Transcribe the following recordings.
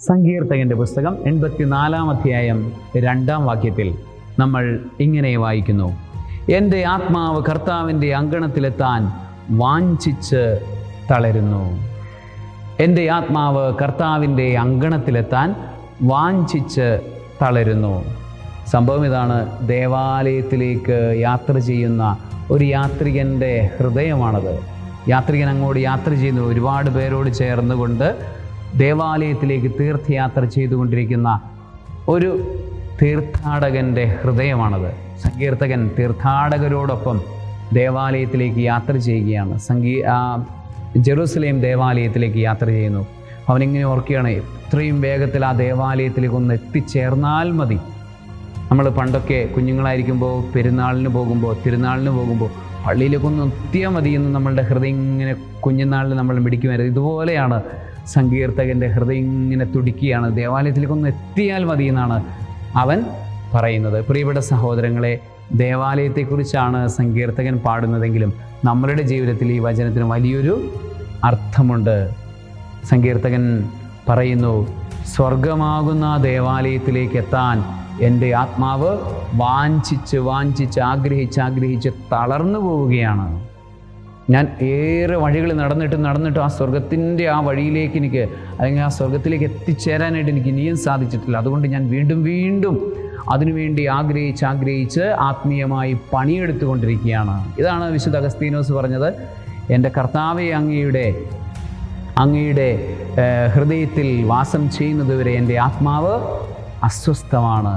സങ്കീർത്തകൻ്റെ പുസ്തകം 84-ാം അധ്യായം 2-ാം വാക്യത്തിൽ നമ്മൾ ഇങ്ങനെ വായിക്കുന്നു: എൻ്റെ ആത്മാവ് കർത്താവിൻ്റെ അങ്കണത്തിലെത്താൻ വാഞ്ചിച്ച് തളരുന്നു. എൻ്റെ ആത്മാവ് കർത്താവിൻ്റെ അങ്കണത്തിലെത്താൻ വാഞ്ചിച്ച് തളരുന്നു. സംഭവം ഇതാണ്. ദേവാലയത്തിലേക്ക് യാത്ര ചെയ്യുന്ന ഒരു യാത്രികൻ്റെ ഹൃദയമാണത്. യാത്രികൻ അങ്ങോട്ട് യാത്ര ചെയ്യുന്നു. ഒരുപാട് പേരോട് ചേർന്നുകൊണ്ട് ദേവാലയത്തിലേക്ക് തീർത്ഥയാത്ര ചെയ്തുകൊണ്ടിരിക്കുന്ന ഒരു തീർത്ഥാടകൻ്റെ ഹൃദയമാണത്. സങ്കീർത്തകൻ തീർത്ഥാടകരോടൊപ്പം ദേവാലയത്തിലേക്ക് യാത്ര ചെയ്യുകയാണ്. ജെറുസലേം ദേവാലയത്തിലേക്ക് യാത്ര ചെയ്യുന്നു. അവനിങ്ങനെ ഓർക്കുകയാണ്, എത്രയും വേഗത്തിൽ ആ ദേവാലയത്തിലേക്ക് ഒന്ന് എത്തിച്ചേർന്നാൽ മതി. നമ്മൾ പണ്ടൊക്കെ കുഞ്ഞുങ്ങളായിരിക്കുമ്പോൾ തിരുനാളിന് പോകുമ്പോൾ പള്ളിയിലേക്കൊന്ന് എത്തിയാൽ മതി എന്ന് നമ്മളുടെ ഹൃദയം ഇങ്ങനെ കുഞ്ഞുനാളിൽ നമ്മൾ മിടിക്കുമായിരുന്നു. ഇതുപോലെയാണ് സങ്കീർത്തകൻ്റെ ഹൃദയം ഇങ്ങനെ തുടിക്കുകയാണ്. ദേവാലയത്തിലേക്കൊന്ന് എത്തിയാൽ മതി എന്നാണ് അവൻ പറയുന്നത്. പ്രിയപ്പെട്ട സഹോദരങ്ങളെ, ദേവാലയത്തെക്കുറിച്ചാണ് സങ്കീർത്തകൻ പാടുന്നതെങ്കിലും നമ്മളുടെ ജീവിതത്തിൽ ഈ വചനത്തിന് വലിയൊരു അർത്ഥമുണ്ട്. സങ്കീർത്തകൻ പറയുന്നു, സ്വർഗമാകുന്ന ദേവാലയത്തിലേക്ക് എത്താൻ എൻ്റെ ആത്മാവ് വാഞ്ചിച്ച് ആഗ്രഹിച്ച് തളർന്നു പോവുകയാണ്. ഞാൻ ഏറെ വഴികൾ നടന്നിട്ട് ആ സ്വർഗത്തിൻ്റെ ആ വഴിയിലേക്ക് എനിക്ക്, അല്ലെങ്കിൽ ആ സ്വർഗത്തിലേക്ക് എത്തിച്ചേരാനായിട്ട് എനിക്ക് ഇനിയും സാധിച്ചിട്ടില്ല. അതുകൊണ്ട് ഞാൻ വീണ്ടും അതിനുവേണ്ടി ആഗ്രഹിച്ച് ആത്മീയമായി പണിയെടുത്തുകൊണ്ടിരിക്കുകയാണ്. ഇതാണ് വിശുദ്ധ അഗസ്തീനോസ് പറഞ്ഞത്: എൻ്റെ കർത്താവേ, അങ്ങയുടെ ഹൃദയത്തിൽ വാസം ചെയ്യുന്നതുവരെ എൻ്റെ ആത്മാവ് അസ്വസ്ഥമാണ്.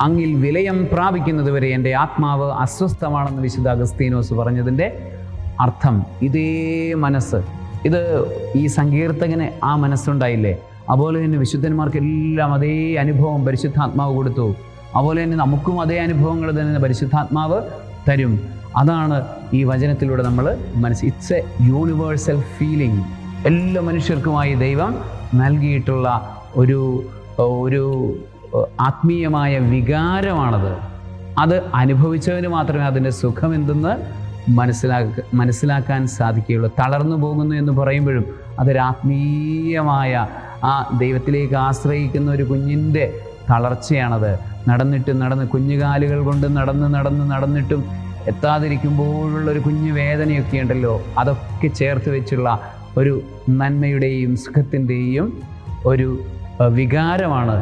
അങ്ങിൽ വിലയം പ്രാപിക്കുന്നതുവരെ എൻ്റെ ആത്മാവ് അസ്വസ്ഥമാണെന്ന് വിശുദ്ധ അഗസ്തീനോസ് പറഞ്ഞതിൻ്റെ അർത്ഥം ഇതേ മനസ്സ്. ഇത് ഈ സങ്കീർത്തകന് ആ മനസ്സുണ്ടായില്ലേ? അതുപോലെ തന്നെ വിശുദ്ധന്മാർക്കെല്ലാം അതേ അനുഭവം പരിശുദ്ധാത്മാവ് കൊടുത്തു. അതുപോലെ തന്നെ നമുക്കും അതേ അനുഭവങ്ങൾ തന്നെ പരിശുദ്ധാത്മാവ് തരും. അതാണ് ഈ വചനത്തിലൂടെ നമ്മൾ ഇറ്റ്സ് എ യൂണിവേഴ്സൽ ഫീലിംഗ്. എല്ലാ മനുഷ്യർക്കുമായി ദൈവം നൽകിയിട്ടുള്ള ഒരു ആത്മീയമായ വികാരമാണത്. അത് അനുഭവിച്ചവന് മാത്രമേ അതിൻ്റെ സുഖം എന്തെന്ന് മനസ്സിലാക്കാൻ സാധിക്കുകയുള്ളൂ. തളർന്നു പോകുന്നു എന്ന് പറയുമ്പോഴും അതൊരു ആത്മീയമായ ആ ദൈവത്തിലേക്ക് ആശ്രയിക്കുന്ന ഒരു കുഞ്ഞിൻ്റെ തളർച്ചയാണത്. നടന്ന് കുഞ്ഞുകാലുകൾ കൊണ്ട് നടന്നിട്ടും എത്താതിരിക്കുമ്പോഴുള്ളൊരു കുഞ്ഞു വേദനയൊക്കെ ഉണ്ടല്ലോ, അതൊക്കെ ചേർത്ത് വെച്ചുള്ള ഒരു നന്മയുടെയും സുഖത്തിൻ്റെയും ഒരു വികാരമാണ്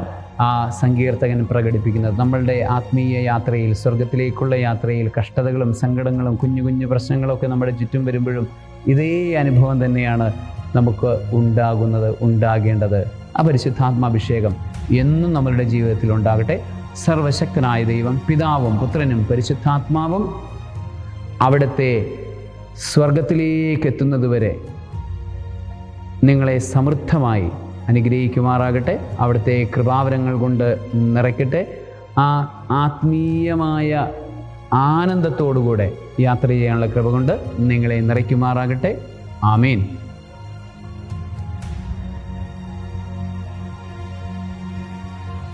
ആ സങ്കീർത്തകൻ പ്രകടിപ്പിക്കുന്നത്. നമ്മളുടെ ആത്മീയ യാത്രയിൽ, സ്വർഗത്തിലേക്കുള്ള യാത്രയിൽ കഷ്ടതകളും സങ്കടങ്ങളും കുഞ്ഞു പ്രശ്നങ്ങളൊക്കെ നമ്മുടെ ചുറ്റും വരുമ്പോഴും ഇതേ അനുഭവം തന്നെയാണ് നമുക്ക് ഉണ്ടാകേണ്ടത്. ആ പരിശുദ്ധാത്മാഭിഷേകം എന്നും നമ്മളുടെ ജീവിതത്തിൽ ഉണ്ടാകട്ടെ. സർവശക്തനായ ദൈവം, പിതാവും പുത്രനും പരിശുദ്ധാത്മാവും അവിടുത്തെ സ്വർഗത്തിലേക്ക് എത്തുന്നതുവരെ നിങ്ങളെ സമൃദ്ധമായി അനുഗ്രഹിക്കുമാറാകട്ടെ. അവിടുത്തെ കൃപാവരങ്ങൾ കൊണ്ട് നിറയ്ക്കട്ടെ. ആ ആത്മീയമായ ആനന്ദത്തോടുകൂടെ യാത്ര ചെയ്യാനുള്ള കൃപ കൊണ്ട് നിങ്ങളെ നിറയ്ക്കുമാറാകട്ടെ. ആമേൻ.